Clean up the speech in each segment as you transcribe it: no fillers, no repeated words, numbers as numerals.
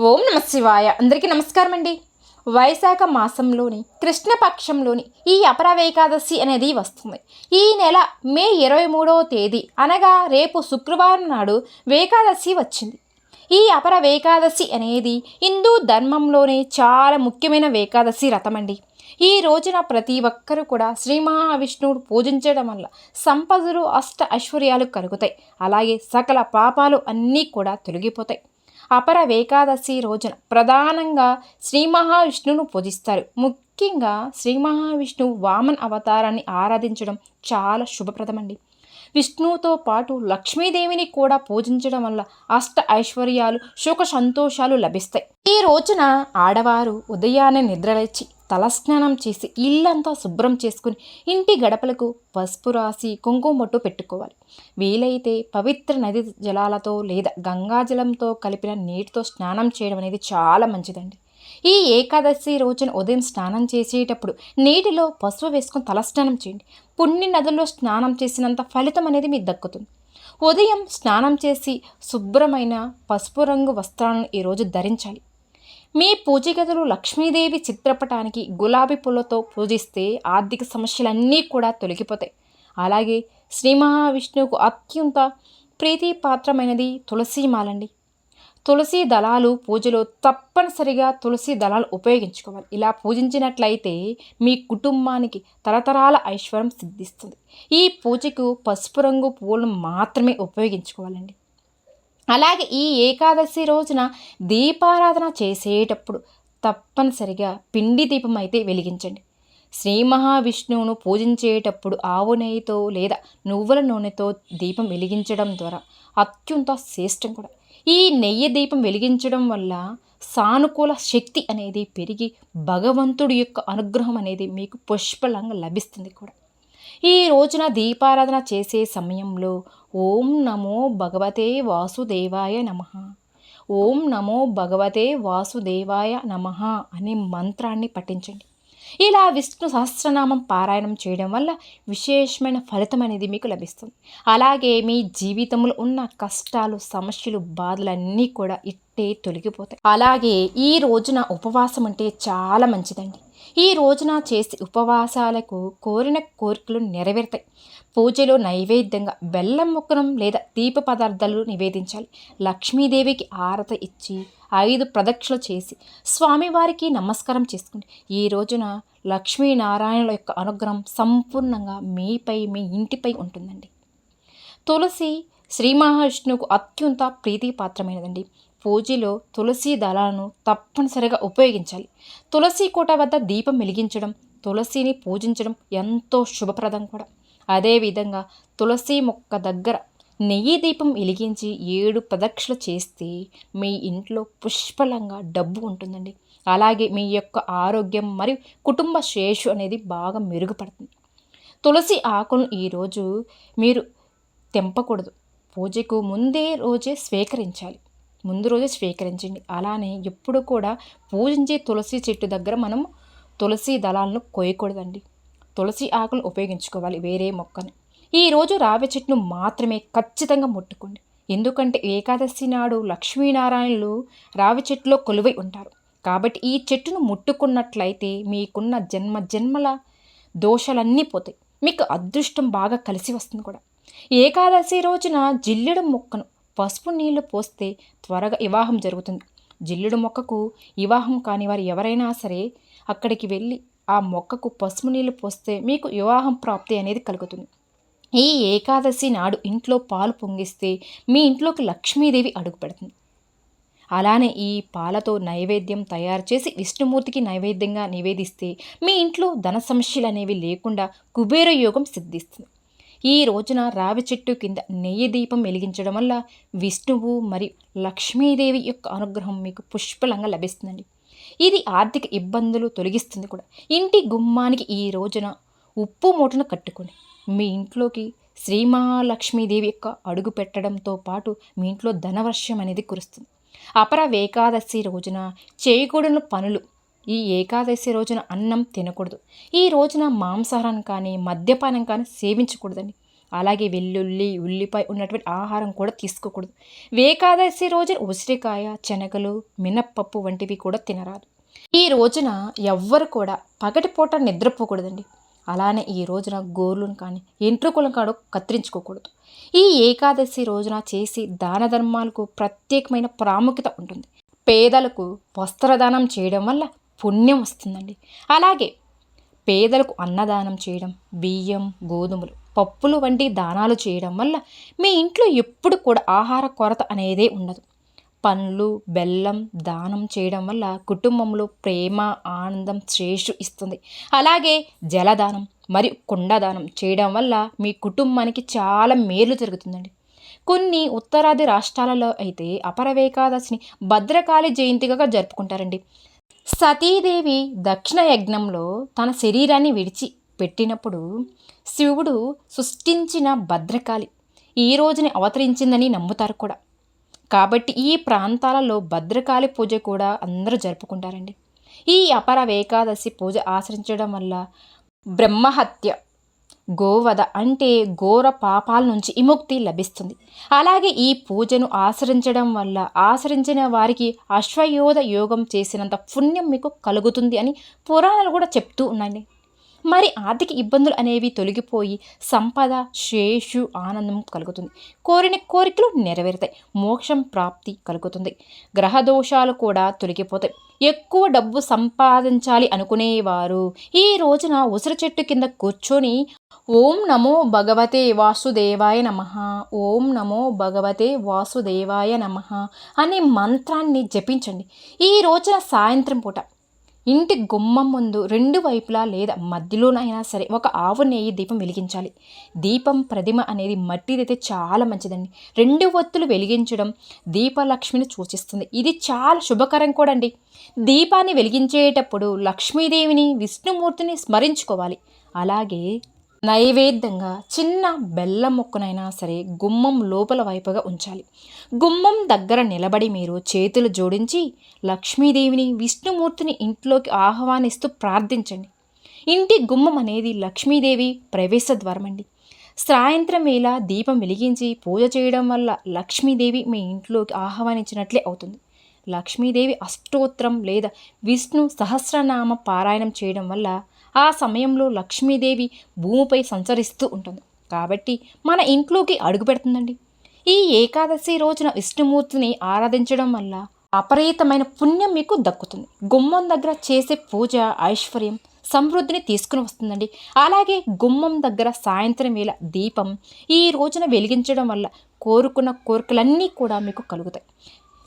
ఓం నమ శివాయ. అందరికీ నమస్కారం అండి. వైశాఖ మాసంలోని కృష్ణపక్షంలోని ఈ అపరావ ఏకాదశి అనేది వస్తుంది. ఈ నెల మే 23వ తేదీ అనగా రేపు శుక్రవారం నాడు ఏకాదశి వచ్చింది. ఈ అపరావ ఏకాదశి అనేది హిందూ ధర్మంలోని చాలా ముఖ్యమైన ఏకాదశి వ్రతం అండి. ఈ రోజున ప్రతి ఒక్కరూ కూడా శ్రీ మహావిష్ణువుడు పూజించడం వల్ల సంపదలు అష్ట ఐశ్వర్యాలు కలుగుతాయి. అలాగే సకల పాపాలు అన్నీ కూడా తొలగిపోతాయి. అపర ఏకాదశి రోజున ప్రధానంగా శ్రీ మహావిష్ణువును పూజిస్తారు. ముఖ్యంగా శ్రీ మహావిష్ణువు వామన అవతారాన్ని ఆరాధించడం చాలా శుభప్రదమండి. విష్ణువుతో పాటు లక్ష్మీదేవిని కూడా పూజించడం వల్ల అష్ట ఐశ్వర్యాలు సుఖ సంతోషాలు లభిస్తాయి. ఈ రోజున ఆడవారు ఉదయాన్నే నిద్రలేచి తలస్నానం చేసి ఇల్లంతా శుభ్రం చేసుకుని ఇంటి గడపలకు పసుపు రాసి కుంకుమ బొట్టు పెట్టుకోవాలి. వీలైతే పవిత్ర నది జలాలతో లేదా గంగాజలంతో కలిపిన నీటితో స్నానం చేయడం అనేది చాలా మంచిదండి. ఈ ఏకాదశి రోజున ఉదయం స్నానం చేసేటప్పుడు నీటిలో పసుపు వేసుకొని తలస్నానం చేయండి. పుణ్య నదుల్లో స్నానం చేసినంత ఫలితం అనేది మీకు దక్కుతుంది. ఉదయం స్నానం చేసి శుభ్రమైన పసుపు రంగు వస్త్రాలను ఈరోజు ధరించాలి. మీ పూజ గదులు లక్ష్మీదేవి చిత్రపటానికి గులాబీ పూలతో పూజిస్తే ఆర్థిక సమస్యలన్నీ కూడా తొలగిపోతాయి. అలాగే శ్రీ మహావిష్ణువుకు అత్యంత ప్రీతిపాత్రమైనది తులసి మాలండి. తులసి దళాలు పూజలో తప్పనిసరిగా తులసి దళాలు ఉపయోగించుకోవాలి. ఇలా పూజించినట్లయితే మీ కుటుంబానికి తరతరాల ఐశ్వర్యం సిద్ధిస్తుంది. ఈ పూజకు పసుపు రంగు పూలను మాత్రమే ఉపయోగించుకోవాలండి. అలాగే ఈ ఏకాదశి రోజున దీపారాధన చేసేటప్పుడు తప్పనిసరిగా పిండి దీపం అయితే వెలిగించండి. శ్రీ మహావిష్ణువును పూజించేటప్పుడు ఆవు నెయ్యితో లేదా నువ్వుల నూనెతో దీపం వెలిగించడం ద్వారా అత్యంత శ్రేష్టం కూడా. ఈ నెయ్యి దీపం వెలిగించడం వల్ల సానుకూల శక్తి అనేది పెరిగి భగవంతుడి యొక్క అనుగ్రహం అనేది మీకు పుష్కలంగా లభిస్తుంది కూడా. ఈ రోజున దీపారాధన చేసే సమయంలో ఓం నమో భగవతే వాసుదేవాయ నమః, ఓం నమో భగవతే వాసుదేవాయ నమః అనే మంత్రాన్ని పఠించండి. ఇలా విష్ణు సహస్రనామం పారాయణం చేయడం వల్ల విశేషమైన ఫలితం అనేది మీకు లభిస్తుంది. అలాగే మీ జీవితంలో ఉన్న కష్టాలు సమస్యలు బాధలన్నీ కూడా ఇట్టే తొలగిపోతాయి. అలాగే ఈ రోజున ఉపవాసం అంటే చాలా మంచిదండి. ఈ రోజున చేసే ఉపవాసాలకు కోరిన కోరికలు నెరవేరుతాయి. పూజలో నైవేద్యంగా బెల్లం ముక్కనం లేదా దీప పదార్థాలు నివేదించాలి. లక్ష్మీదేవికి ఆరతి ఇచ్చి 5 ప్రదక్షిణలు చేసి స్వామివారికి నమస్కారం చేసుకోండి. ఈ రోజున లక్ష్మీనారాయణుల యొక్క అనుగ్రహం సంపూర్ణంగా మీపై మీ ఇంటిపై ఉంటుందండి. తులసి శ్రీ మహావిష్ణువుకు అత్యంత ప్రీతిపాత్రమైనదండి. పూజలో తులసి దళాలను తప్పనిసరిగా ఉపయోగించాలి. తులసి కోట వద్ద దీపం వెలిగించడం, తులసిని పూజించడం ఎంతో శుభప్రదం కూడా. అదేవిధంగా తులసి మొక్క దగ్గర నెయ్యి దీపం వెలిగించి 7 ప్రదక్షిణలు చేస్తే మీ ఇంట్లో పుష్కలంగా డబ్బు ఉంటుందండి. అలాగే మీ యొక్క ఆరోగ్యం మరియు కుటుంబ శ్రేయస్సు అనేది బాగా మెరుగుపడుతుంది. తులసి ఆకులను ఈరోజు మీరు తెంపకూడదు. పూజకు ముందు రోజే స్వీకరించండి. అలానే ఎప్పుడు కూడా పూజించే తులసి చెట్టు దగ్గర మనం తులసి దళాలను కోయకూడదండి. తులసి ఆకులను ఉపయోగించుకోవాలి, వేరే మొక్కను. ఈరోజు రావి చెట్టును మాత్రమే ఖచ్చితంగా ముట్టుకోండి. ఎందుకంటే ఏకాదశి నాడు లక్ష్మీనారాయణులు రావి చెట్టులో కొలువై ఉంటారు. కాబట్టి ఈ చెట్టును ముట్టుకున్నట్లయితే మీకున్న జన్మల దోషాలన్నీ పోతాయి. మీకు అదృష్టం బాగా కలిసి వస్తుంది కూడా. ఏకాదశి రోజున జిల్లెడు మొక్కను పసుపు నీళ్లు పోస్తే త్వరగా వివాహం జరుగుతుంది. జిల్లుడు మొక్కకు వివాహం కాని వారు ఎవరైనా సరే అక్కడికి వెళ్ళి ఆ మొక్కకు పసుపు నీళ్లు పోస్తే మీకు వివాహం ప్రాప్తి అనేది కలుగుతుంది. ఈ ఏకాదశి నాడు ఇంట్లో పాలు పొంగిస్తే మీ ఇంట్లోకి లక్ష్మీదేవి అడుగు పెడుతుంది. అలానే ఈ పాలతో నైవేద్యం తయారు చేసి విష్ణుమూర్తికి నైవేద్యంగా నివేదిస్తే మీ ఇంట్లో ధన సమస్యలు అనేవి లేకుండా కుబేర యోగం సిద్ధిస్తుంది. ఈ రోజున రావి చెట్టు కింద నెయ్యి దీపం వెలిగించడం వల్ల విష్ణువు మరియు లక్ష్మీదేవి యొక్క అనుగ్రహం మీకు పుష్కలంగా లభిస్తుందండి. ఇది ఆర్థిక ఇబ్బందులు తొలగిస్తుంది కూడా. ఇంటి గుమ్మానికి ఈ రోజున ఉప్పు మూటను కట్టుకొని మీ ఇంట్లోకి శ్రీ మహాలక్ష్మీదేవి యొక్క అడుగు పెట్టడంతో పాటు మీ ఇంట్లో ధనవర్షం అనేది కురుస్తుంది. అపర ఏకాదశి రోజున చేయకూడని పనులు. ఈ ఏకాదశి రోజున అన్నం తినకూడదు. ఈ రోజున మాంసాహారం కానీ మద్యపానం కానీ సేవించకూడదండి. అలాగే వెల్లుల్లి ఉల్లిపాయ ఉన్నటువంటి ఆహారం కూడా తీసుకోకూడదు. ఏకాదశి రోజున ఉసిరికాయ, శనగలు, మినప్పప్పు వంటివి కూడా తినరాదు. ఈ రోజున ఎవ్వరు కూడా పగటిపూట నిద్రపోకూడదండి. అలానే ఈ రోజున గోర్లను కానీ ఎంట్రుకలను కాడ కత్తిరించుకోకూడదు. ఈ ఏకాదశి రోజున చేసి దాన ధర్మాలకు ప్రత్యేకమైన ప్రాముఖ్యత ఉంటుంది. పేదలకు వస్త్రదానం చేయడం వల్ల పుణ్యం వస్తుందండి. అలాగే పేదలకు అన్నదానం చేయడం, బియ్యం, గోధుమలు, పప్పులు వంటి దానాలు చేయడం వల్ల మీ ఇంట్లో ఎప్పుడు కూడా ఆహార కొరత అనేదే ఉండదు. పండ్లు, బెల్లం దానం చేయడం వల్ల కుటుంబంలో ప్రేమ, ఆనందం, శ్రేయస్సు ఇస్తుంది. అలాగే జలదానం మరియు కుండదానం చేయడం వల్ల మీ కుటుంబానికి చాలా మేలు జరుగుతుందండి. కొన్ని ఉత్తరాది రాష్ట్రాలలో అయితే అపరవేకాదశిని భద్రకాళి జయంతిగా జరుపుకుంటారండి. సతీదేవి దక్షిణ యజ్ఞంలో తన శరీరాన్ని విడిచి పెట్టినప్పుడు శివుడు సృష్టించిన భద్రకాళి ఈ రోజుని అవతరించిందని నమ్ముతారు కూడా. కాబట్టి ఈ ప్రాంతాలలో భద్రకాళి పూజ కూడా అందరూ జరుపుకుంటారండి. ఈ అపర ఏకాదశి పూజ ఆచరించడం వల్ల బ్రహ్మహత్య, గోవధ అంటే ఘోర పాపాల నుంచి విముక్తి లభిస్తుంది. అలాగే ఈ పూజను ఆచరించడం వల్ల ఆచరించిన వారికి అశ్వయోధ యోగం చేసినంత పుణ్యం మీకు కలుగుతుంది అని పురాణాలు కూడా చెప్తూ ఉన్నాయి. మరి ఆర్థిక ఇబ్బందులు అనేవి తొలగిపోయి సంపద, శ్రేయస్సు, ఆనందం కలుగుతుంది. కోరిన కోరికలు నెరవేరుతాయి. మోక్షం ప్రాప్తి కలుగుతుంది. గ్రహదోషాలు కూడా తొలగిపోతాయి. ఎక్కువ డబ్బు సంపాదించాలి అనుకునేవారు ఈ రోజున ఉసిరి చెట్టు కింద కూర్చొని ఓం నమో భగవతే వాసుదేవాయ నమః, ఓం నమో భగవతే వాసుదేవాయ నమః అనే మంత్రాన్ని జపించండి. ఈ రోజున సాయంత్రం పూట ఇంటి గుమ్మం ముందు రెండు వైపులా లేదా మధ్యలోనైనా సరే ఒక ఆవు నెయ్యి దీపం వెలిగించాలి. దీపం ప్రతిమ అనేది మట్టిదైతే చాలా మంచిదండి. 2 ఒత్తులు వెలిగించడం దీపలక్ష్మిని సూచిస్తుంది. ఇది చాలా శుభకరం కూడా అండి. దీపాన్ని వెలిగించేటప్పుడు లక్ష్మీదేవిని, విష్ణుమూర్తిని స్మరించుకోవాలి. అలాగే నైవేద్యంగా చిన్న బెల్లం ముక్కనైనా సరే గుమ్మం లోపల వైపుగా ఉంచాలి. గుమ్మం దగ్గర నిలబడి మీరు చేతులు జోడించి లక్ష్మీదేవిని, విష్ణుమూర్తిని ఇంట్లోకి ఆహ్వానిస్తూ ప్రార్థించండి. ఇంటి గుమ్మం అనేది లక్ష్మీదేవి ప్రవేశ ద్వారం అండి. సాయంత్రం వేళ దీపం వెలిగించి పూజ చేయడం వల్ల లక్ష్మీదేవి మీ ఇంట్లోకి ఆహ్వానించినట్లే అవుతుంది. లక్ష్మీదేవి అష్టోత్తరం లేదా విష్ణు సహస్రనామ పారాయణం చేయడం వల్ల ఆ సమయంలో లక్ష్మీదేవి భూమిపై సంచరిస్తూ ఉంటుంది. కాబట్టి మన ఇంట్లోకి అడుగు పెడుతుందండి. ఈ ఏకాదశి రోజున విష్ణుమూర్తిని ఆరాధించడం వల్ల అపరీతమైన పుణ్యం మీకు దక్కుతుంది. గుమ్మం దగ్గర చేసే పూజ ఐశ్వర్యం, సమృద్ధిని తీసుకుని వస్తుందండి. అలాగే గుమ్మం దగ్గర సాయంత్రం వేళ దీపం ఈ రోజున వెలిగించడం వల్ల కోరుకున్న కోరికలన్నీ కూడా మీకు కలుగుతాయి,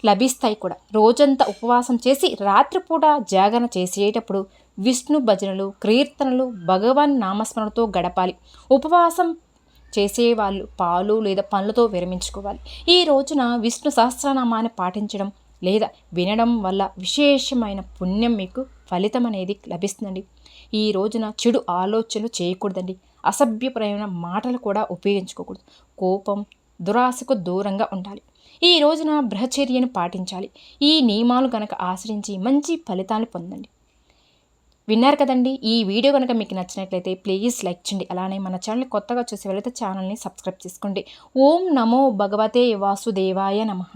లభిస్తాయి కూడా. రోజంతా ఉపవాసం చేసి రాత్రిపూట జాగరణ చేసేటప్పుడు విష్ణు భజనలు, కీర్తనలు, భగవాన్ నామస్మరణతో గడపాలి. ఉపవాసం చేసేవాళ్ళు పాలు లేదా పండ్లతో విరమించుకోవాలి. ఈ రోజున విష్ణు సహస్రనామాన్ని పాటించడం లేదా వినడం వల్ల విశేషమైన పుణ్యం మీకు ఫలితం అనేది లభిస్తుందండి. ఈ రోజున చెడు ఆలోచనలు చేయకూడదండి. అసభ్యపరమైన మాటలు కూడా ఉపయోగించుకోకూడదు. కోపం, దురాశకు దూరంగా ఉండాలి. ఈ రోజున బ్రహ్మచర్యను పాటించాలి. ఈ నియమాలు కనుక ఆచరించి మంచి ఫలితాలు పొందండి. విన్నారు కదండి. ఈ వీడియో కనుక మీకు నచ్చినట్లయితే ప్లీజ్ లైక్ చేయండి. అలానే మన ఛానల్ కొత్తగా చూసే వాళ్ళైతే ఛానల్ని సబ్స్క్రైబ్ చేసుకోండి. ఓం నమో భగవతే వాసుదేవాయ నమః.